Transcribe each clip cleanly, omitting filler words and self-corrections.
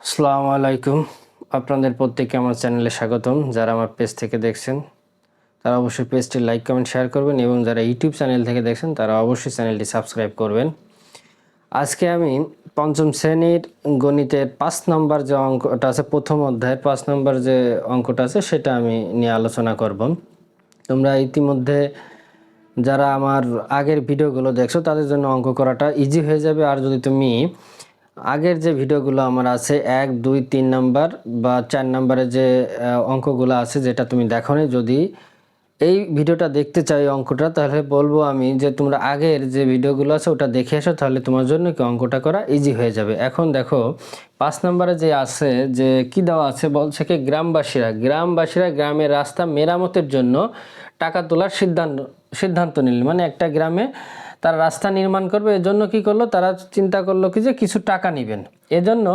আসসালামু আলাইকুম। আপনাদের প্রত্যেককে আমার চ্যানেলে স্বাগতম। যারা আমার পেজ থেকে দেখছেন তারা অবশ্যই পেজটি লাইক, কমেন্ট, শেয়ার করবেন এবং যারা ইউটিউব চ্যানেল থেকে দেখছেন তারা অবশ্যই চ্যানেলটি সাবস্ক্রাইব করবেন। আজকে আমি পঞ্চম শ্রেণীর গণিতের 5 নম্বর যে অঙ্কটা আছে, প্রথম অধ্যায়ের 5 নম্বর যে অঙ্কটা আছে সেটা আমি নিয়ে আলোচনা করব। তোমরা ইতিমধ্যে যারা আমার আগের ভিডিওগুলো দেখছো তাদের জন্য অঙ্ক করাটা ইজি হয়ে যাবে। আর যদি তুমি আগের যে ভিডিওগুলো আমার আছে 1, 2, 3 নাম্বার বা 4 নাম্বারের যে অঙ্কগুলো আছে যেটা তুমি দেখোনি, যদি এই ভিডিওটা দেখতে চাই অঙ্কটা, তাহলে বলবো আমি যে তোমরা আগের যে ভিডিওগুলো আছে ওটা দেখে এসো, তাহলে তোমার জন্য কি অঙ্কটা করা ইজি হয়ে যাবে। এখন দেখো 5 নম্বরে যে আছে যে কি দেওয়া আছে, বলছে কি গ্রামবাসীরা গ্রামের রাস্তা মেরামতের জন্য টাকা তোলার সিদ্ধান্ত নিল। মানে একটা গ্রামে তারা রাস্তা নির্মাণ করবে, এজন্য কি করলো, তারা চিন্তা করলো কি যে কিছু টাকা নেবেন। এজন্য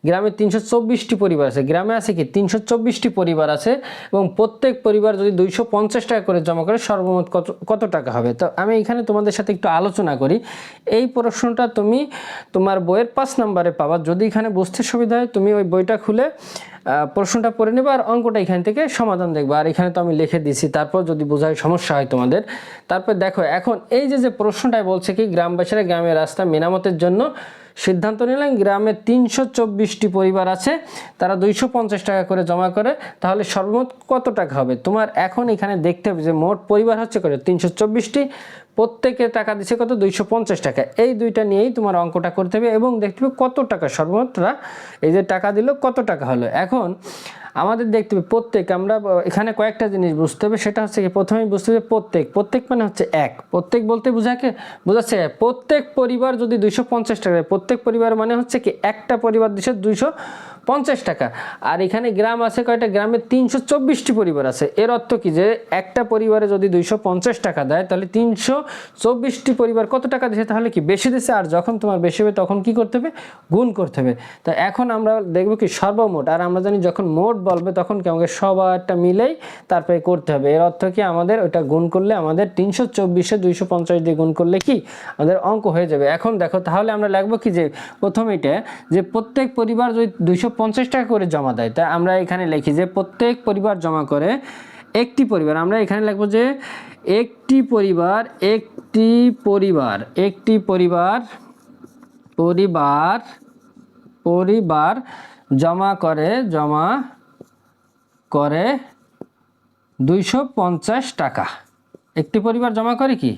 গ্রামে 324টি পরিবার আছে, গ্রামে আছে কি 324টি পরিবার আছে এবং প্রত্যেক পরিবার যদি 250 টাকা করে জমা করে সর্বমোট কত টাকা হবে। তো আমি এখানে তোমাদের সাথে একটু আলোচনা করি। এই প্রশ্নটা তুমি তোমার বইয়ের 5 নম্বরে পাবা। যদি এখানে বুঝতে সুবিধা হয় তুমি ওই বইটা খুলে প্রশ্নটা পড়ে নেবে আর অঙ্কটা এখান থেকে সমাধান দেখবে। আর এখানে তো আমি লিখে দিছি, তারপর যদি বোঝায় সমস্যা হয় তোমাদের। তারপর দেখো এখন এই যে প্রশ্নটায় বলছে কি গ্রামবাসীরা গ্রামের রাস্তা মেরামতের জন্য সিদ্ধান্ত নিলেন। গ্রামে 324টি পরিবার আছে, তারা 250 টাকা করে জমা করে, তাহলে সর্বমোট কত টাকা হবে। তোমার এখন এখানে দেখতে হবে যে মোট পরিবার হচ্ছে কত 324টি, প্রত্যেকে টাকা দিচ্ছে কত 250 টাকা। এই দুইটা নিয়েই তোমার অঙ্কটা করতে হবে এবং দেখতে হবে কত টাকা সর্বমোট এই যে টাকা দিল কত টাকা হলো। এখন আমাদের দেখতে হবে প্রত্যেক, আমরা এখানে কয়েকটা জিনিস বুঝতে হবে। সেটা হচ্ছে কি প্রথমেই বুঝতে হবে প্রত্যেক মানে হচ্ছে এক, প্রত্যেক বলতে বোঝাচ্ছে প্রত্যেক পরিবার যদি 250 টাকা, প্রত্যেক পরিবার মানে হচ্ছে কি একটা পরিবার দিচ্ছে 250 টাকা। আর এখানে গ্রাম আছে কয়টা, গ্রামে 324টি পরিবার আছে। এর অর্থ কি যে একটা পরিবারে যদি 250 টাকা দেয় তাহলে 324টি পরিবার কত টাকা দিচ্ছে, তাহলে কি বেশি দিচ্ছে। আর যখন তোমার বেশি হবে তখন কি করতে হবে, গুণ করতে হবে। তা এখন আমরা দেখব কি সর্বমোট, আর আমরা জানি যখন মোট বলবে তখন কি আমাকে সবারটা মিলেই তারপরে করতে হবে। এর অর্থ কি আমাদের ওটা গুণ করলে আমাদের 324-এ 250 দিয়ে গুণ করলে কি আমাদের অঙ্ক হয়ে যাবে। এখন দেখো তাহলে আমরা লিখবো কি যে প্রথম এটা যে প্রত্যেক পরিবার যদি 250 টাকা করে জমা দেয়, তাই আমরা এখানে লিখি যে প্রত্যেক পরিবার জমা করে একটি পরিবার। আমরা এখানে লিখবো যে একটি পরিবার জমা করে 250 টাকা। একটি পরিবার জমা করে কি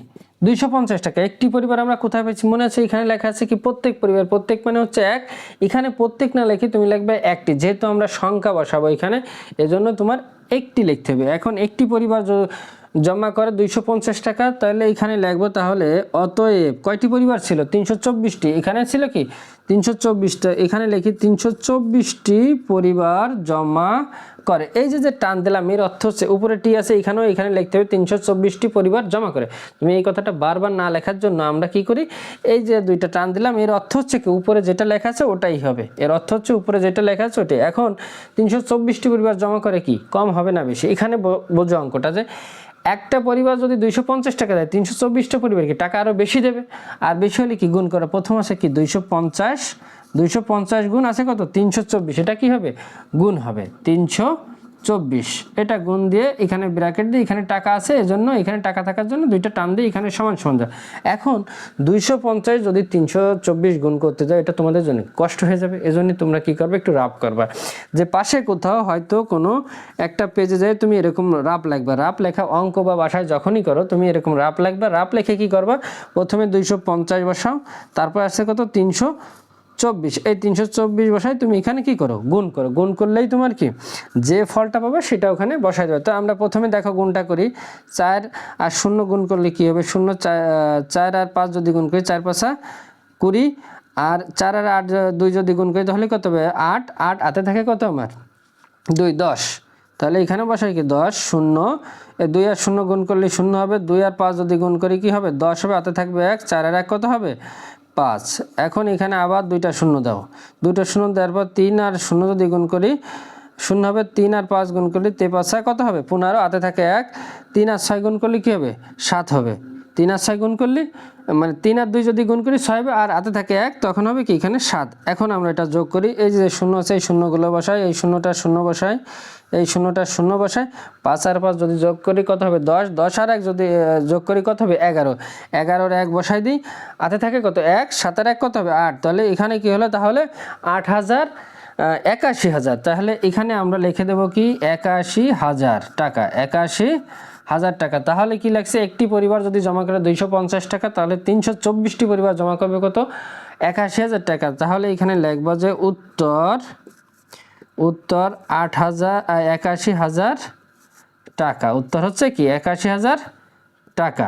250 টাকা। একটি পরিবার আমরা কোথায় পেয়েছি মনে আছে, এখানে লেখা আছে কি প্রত্যেক পরিবার, প্রত্যেক মানে হচ্ছে এক। এখানে প্রত্যেক না লিখে তুমি লিখবে একটি, যেহেতু আমরা সংখ্যা বসাবো এখানে, এজন্য তোমার একটি লিখতে হবে। এখন একটি পরিবার জমা করে 250 টাকা, তাহলে এখানে লিখবো তাহলে অতএব কয়টি পরিবার ছিল 324টি, এখানে ছিল কি 324টা, এখানে লিখি 324টি পরিবার জমা করে। এই যে টান দিলাম এর অর্থ হচ্ছে উপরে টি আছে এখানে লিখতে হবে 324টি পরিবার জমা করে। তুমি এই কথাটা বারবার না লেখার জন্য আমরা কি করি, এই যে দুইটা টান দিলাম, এর অর্থ হচ্ছে কি উপরে যেটা লেখা আছে ওটাই হবে। এর অর্থ হচ্ছে উপরে যেটা লেখা আছে ওটাই। এখন 324টি পরিবার জমা করে কি কম হবে না বেশি। এখানে বোঝো অঙ্কটা যে একটা পরিবার যদি 250 টাকা দেয় 324টা পরিবার কি টাকা আরো বেশি দেবে। আর বেশি হলে কি গুণ করে, প্রথম আছে কি 250 গুণ আছে কত 324, এটা কি হবে গুণ হবে 324, এটা গুণ দিয়ে এখানে ব্র্যাকেট দিয়ে এখানে টাকা আছে, এজন্য এখানে টাকা থাকার জন্য দুইটা টান দিয়ে এখানে সমান সমান যায়। এখন 250 যদি 324 গুণ করতে যাও এটা তোমাদের জন্য কষ্ট হয়ে যাবে, এজন্য তোমরা কি করবে একটু রাফ করবা। যে পাশে কোথাও হয়তো কোনো একটা পেজে যায় তুমি এরকম রাফ লিখবা, রাফ লেখা অঙ্ক বা বাসায় যখনই করো তুমি এরকম রাফ লিখবা। রাফ লিখে কি করবা, প্রথমে 250 বসাও, তারপর আসছে কত 324, এই 324 বসাই তুমি এখানে কি করো গুণ করো, গুণ করলেই তোমার কি যে ফলটা পাবে সেটা ওখানে বসাই দেবে। তো আমরা প্রথমে দেখো গুণটা করি, 4 আর 0 গুণ করলে কি হবে 0, 4 আর 5 যদি গুণ করি 4 5 20, আর 4 আর 8 2 যদি গুণ করি তাহলে কত হবে 8, 8 হাতে থাকে কত আমার 2, 10, তাহলে এখানে বসাই কি 10, 0, 2 আর 0 গুণ করলে 0 হবে, 2 আর 5 যদি গুণ করি কি হবে 10 হবে, হাতে থাকবে 1, 4 আর 1 কত হবে 5। এখন এখানে আবার 2টা 0 দাও, 2টা 0 দেওয়ার পর 3 আর 0 যদি গুণ করি 0 হবে, 3 আর 5 গুণ করলে 3 5 কত হবে 15, হাতে থাকে 1, 3 আর 6 গুণ করলে কি হবে 7 হবে, 3 আর 6 গুণ করলে মানে 3 আর 2 যদি গুণ করি 6 হবে, আর হাতে থাকে 1, তখন হবে কি এখানে 7। এখন আমরা এটা যোগ করি, এই যে শূন্য আছে এই শূন্যগুলো বসাই, এই শূন্যটা শূন্য বসাই, এই শূন্যটা শূন্য বসাই, 5 আর 5 যদি যোগ করি কত হবে 10, 10 আর 1 যদি যোগ করি কত হবে 11, 11 আর 1 বসাই দিই, হাতে থাকে কত 1, 7 আর 1 কত হবে 8, তাহলে এখানে কি হলো তাহলে 8,000 81,000। তাহলে এখানে আমরা লিখে দেব কি 81,000 টাকা, 81,000 টাকা। তাহলে কি লাগছে, একটি পরিবার যদি জমা করে 250 টাকা, তাহলে 324টি পরিবার জমা করবে কত 81,000 টাকা। তাহলে এখানে লিখব যে উত্তর 81,000 টাকা। উত্তর হচ্ছে কি 81,000 টাকা।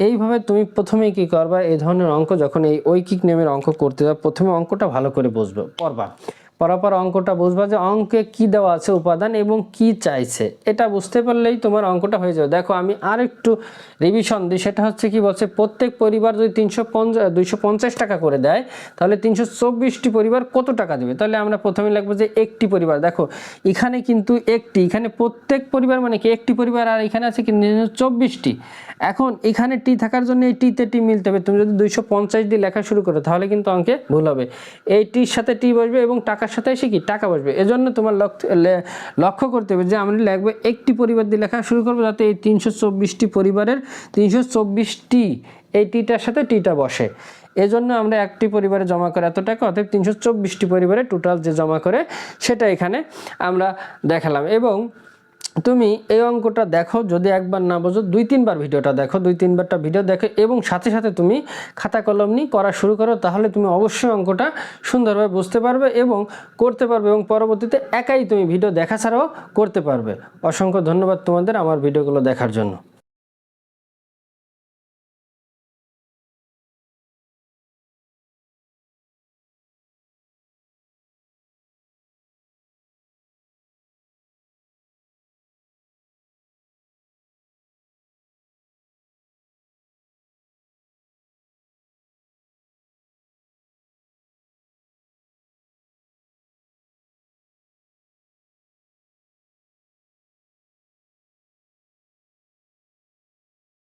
এইভাবে তুমি প্রথমেই কি করবা, এই ধরনের অঙ্ক যখন এই ঐকিক নিয়মের অঙ্ক করতে যাবে, প্রথমে অঙ্কটা ভালো করে বুঝবে, পড়ার অঙ্কটা বুঝবা যে অঙ্কে কি দেওয়া আছে উপাদান এবং কি চাইছে, এটা বুঝতে পারলেই তোমার অঙ্কটা হয়ে যাবে। দেখো আমি আর একটু রিভিশন দিই, সেটা হচ্ছে কি বলছে, প্রত্যেক পরিবার যদি 250 টাকা করে দেয়, তাহলে 324টি পরিবার কত টাকা দেবে। তাহলে আমরা প্রথমে লিখবো যে একটি পরিবার, দেখো এখানে কিন্তু একটি, এখানে প্রত্যেক পরিবার মানে কি একটি পরিবার, আর এখানে আছে কি 24টি। এখন এখানে টি থাকার জন্য এই টিতে টি মিলতে হবে। তুমি যদি 250 দিয়ে লেখা শুরু করো তাহলে কিন্তু অঙ্কে ভুল হবে। এই টির সাথে টি বসবে এবং টাকার সাথে এসে কি টাকা বসবে। এজন্য তোমার লক্ষ্য করতে হবে যে আমরা লিখবো একটি পরিবার দিয়ে লেখা শুরু করবো, যাতে এই 324টি পরিবারের 324টি এই টিটার সাথে টিটা বসে। এজন্য আমরা একটি পরিবারে জমা করে এত টাকা, অর্থাৎ 324টি পরিবারে টোটাল যে জমা করে সেটা এখানে আমরা দেখালাম। এবং তুমি এই অঙ্কটা দেখো, যদি একবার না বোঝো 2-3বার ভিডিওটা দেখো, 2-3বারটা ভিডিও দেখো এবং সাথে সাথে তুমি খাতা কলম নিয়ে করা শুরু করো, তাহলে তুমি অবশ্যই অঙ্কটা সুন্দরভাবে বুঝতে পারবে এবং করতে পারবে, এবং পরবর্তীতে একাই তুমি ভিডিও দেখা ছাড়াও করতে পারবে। অসংখ্য ধন্যবাদ তোমাদের আমার ভিডিওগুলো দেখার জন্য।